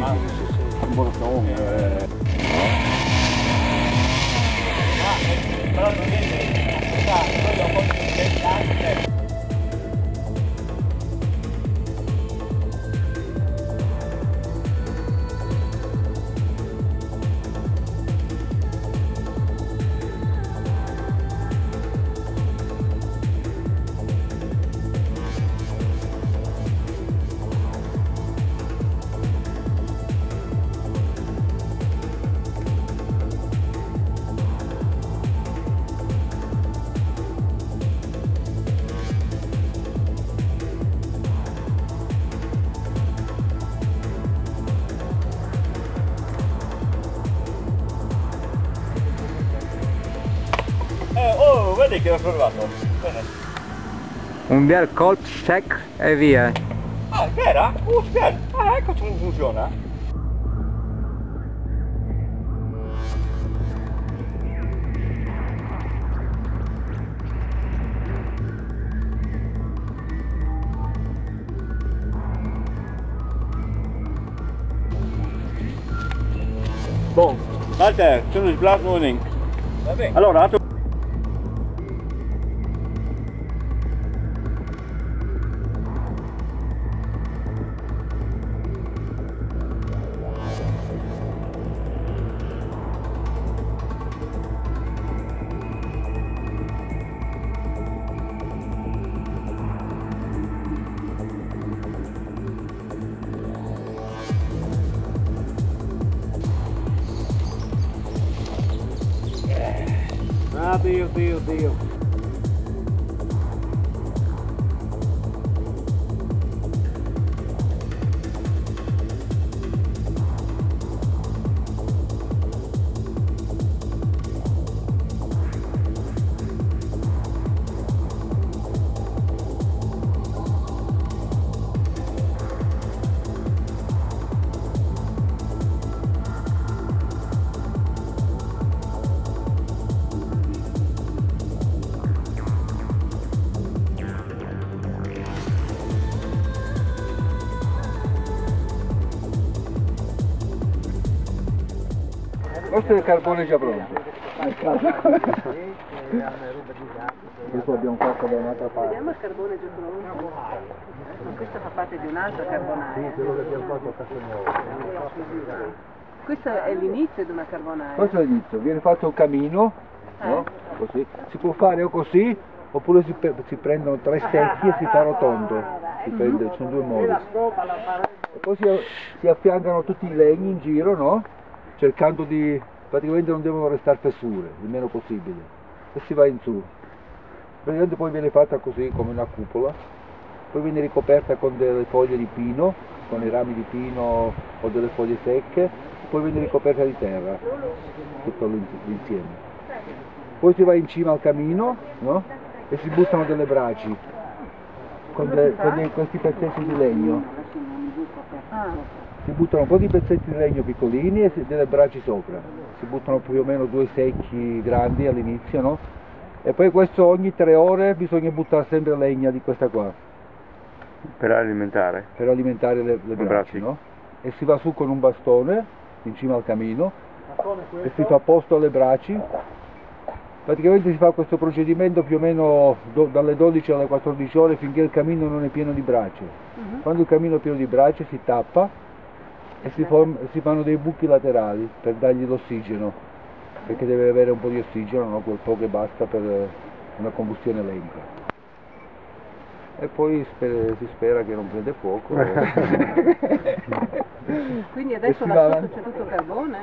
un bottone. Però non è un po' di oh, vedi che l'ho trovato. Bene. Un bel colp sec e via. Ah, spera? Spera. Ah, ecco come funziona. Boh, Walter, sono il Black Morning. Va bene. Allora, Dio. Questo è il carbone già pronto. Questo abbiamo fatto da un'altra parte. Vediamo il carbone già pronto. Ma questo fa parte di un'altra carbonaia. Sì, quello che abbiamo fatto a Castelnuovo. Questo è l'inizio di una carbonaia. Questo è l'inizio, viene fatto un camino, no? Così. Si può fare o così, oppure si prendono 3 stecchi e si fa rotondo. Dipende, sono 2 modi. E poi si affiancano tutti i legni in giro, no? Cercando di, praticamente non devono restare fessure, il meno possibile, e si va in su. Praticamente poi viene fatta così come una cupola, poi viene ricoperta con delle foglie di pino, con i rami di pino o delle foglie secche, poi viene ricoperta di terra, tutto l'insieme. Poi si va in cima al camino, no? E si buttano delle braci con questi pezzetti di legno. Si buttano un po' di pezzetti di legno piccolini e delle braci sopra. Si buttano più o meno 2 secchi grandi all'inizio, no? E poi questo ogni 3 ore bisogna buttare sempre legna di questa qua. Per alimentare? Per alimentare le braci, no? E si va su con un bastone in cima al camino e si fa posto alle braci. Praticamente si fa questo procedimento più o meno dalle 12 alle 14 ore finché il camino non è pieno di brace. Quando il camino è pieno di brace si tappa e si fanno dei buchi laterali per dargli l'ossigeno, perché deve avere un po' di ossigeno, no? Quel po' che basta per una combustione lenta. E poi si spera che non prende fuoco. Quindi adesso là sotto c'è tutto carbone?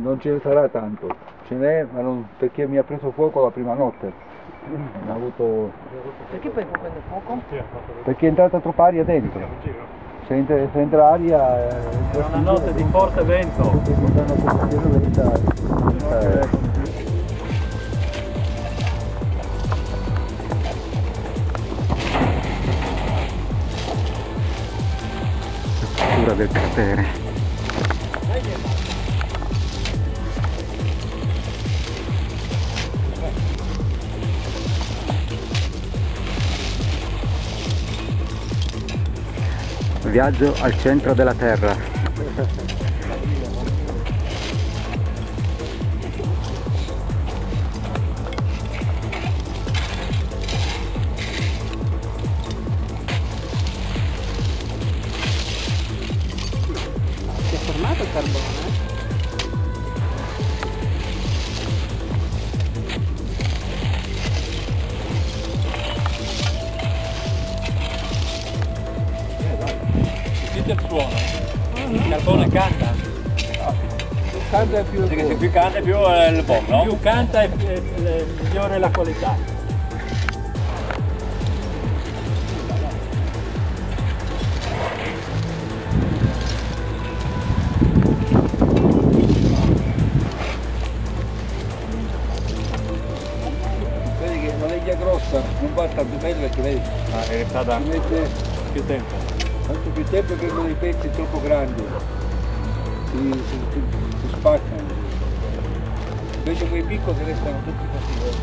Non ce ne sarà tanto, ce n'è, ma non, perché mi ha preso fuoco la prima notte. Perché poi può prendere fuoco? Perché è entrata troppa aria dentro. Se entra aria... È una notte di forte vento. Cura del cratere. Viaggio al centro della Terra. Si è formato il carbone? Sentite il suono? Il carbone canta? Canta è più Perché se più canta più è il buono, no? Più canta e migliore la qualità. Vedi che la legna grossa non va tanto bene perché vedi, È stata ci mette più tempo. tanto più tempo che con dei pezzi troppo grandi, si spaccano. Invece quei piccoli che restano tutti faticosi.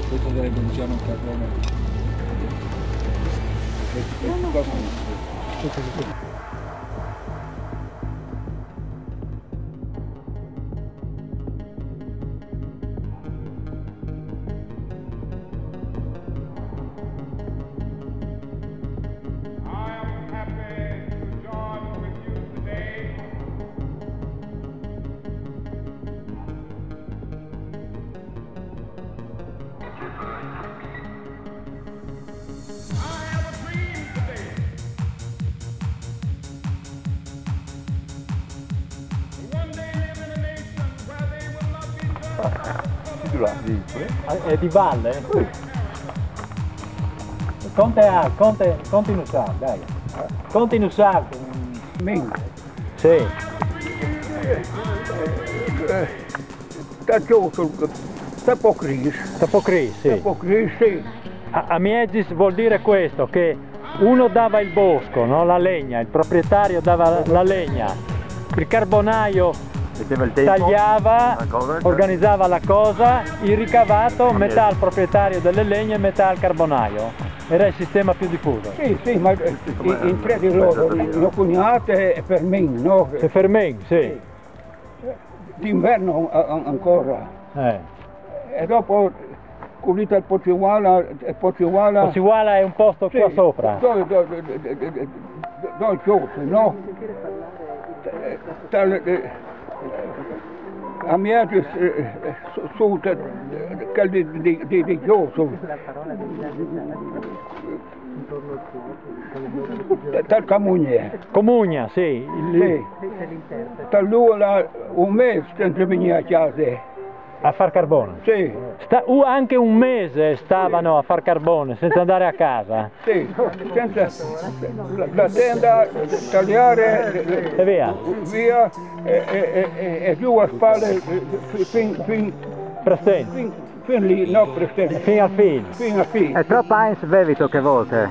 Questo sarebbe diciamo un carbone. Questi qua sono- È di valle? Continua a usare, dai. Continua a usare. Sì. Da gioco, da pocris, Sì. sì. A Miegis vuol dire questo, che uno dava il bosco, no? La legna, il proprietario dava la legna, il carbonaio tagliava, organizzava la cosa, il ricavato metà al proprietario delle legne e metà al carbonaio. Era il sistema più diffuso. Sì, ma in tre di loro, lo cugnate e per me, no? E Fermen, sì. D'inverno ancora. E dopo pulita il Pocciuala Pocciuala è un posto qua sopra. Dove gioco, no? A Miegis su di gioco. Dal Comugna, sì. Sì. Da lui un mese senza venire a casa. A far carbone. Sì, Anche un mese stavano a far carbone senza andare a casa. sì, senza la tenda, tagliare E via. via e giù a spalle fin lì, no, Fino al fine. fin a fine. È troppo eins vevito che volte.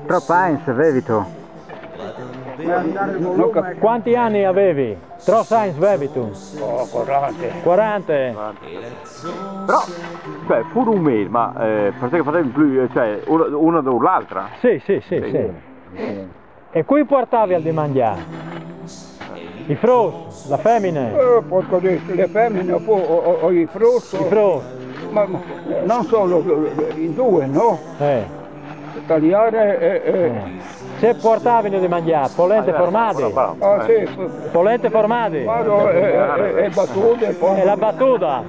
Troppo eins vevito. Quanti anni avevi? Tro Sainz Vevitum? 40. Però, cioè, pure un mese, ma perché facevi più, cioè, una dopo l'altra? Sì. E qui portavi al di mangiare? I frus, la femmina? Porco le femmine o i frutti, I frus? ma non solo, in due, no? Tagliare Se portavano di mangiare, polente formati? sì, Polente formati? vado e battute poi. E la battuta?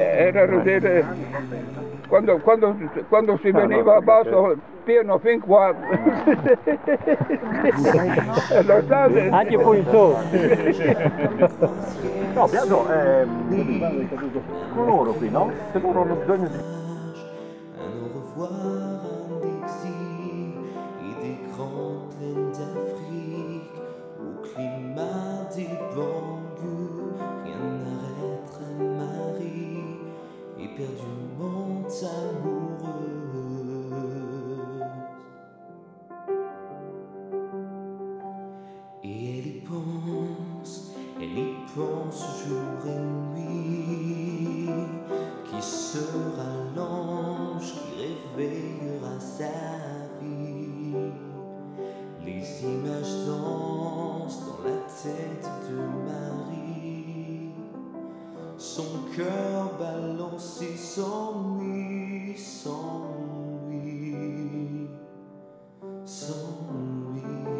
Era vedere quando si veniva a basso pieno fin qua. Lo state? Anche poi in su? No, Biagio è con loro qui, no? Se loro hanno bisogno di... Un au revoir un exil et des grandes plaines d'Afrique au climat des banlieues, rien n'arrête un mari éperdument amoureuse. Et elle y pense jour et nuit, qui sera lent. cœur balancé sans nuit, sans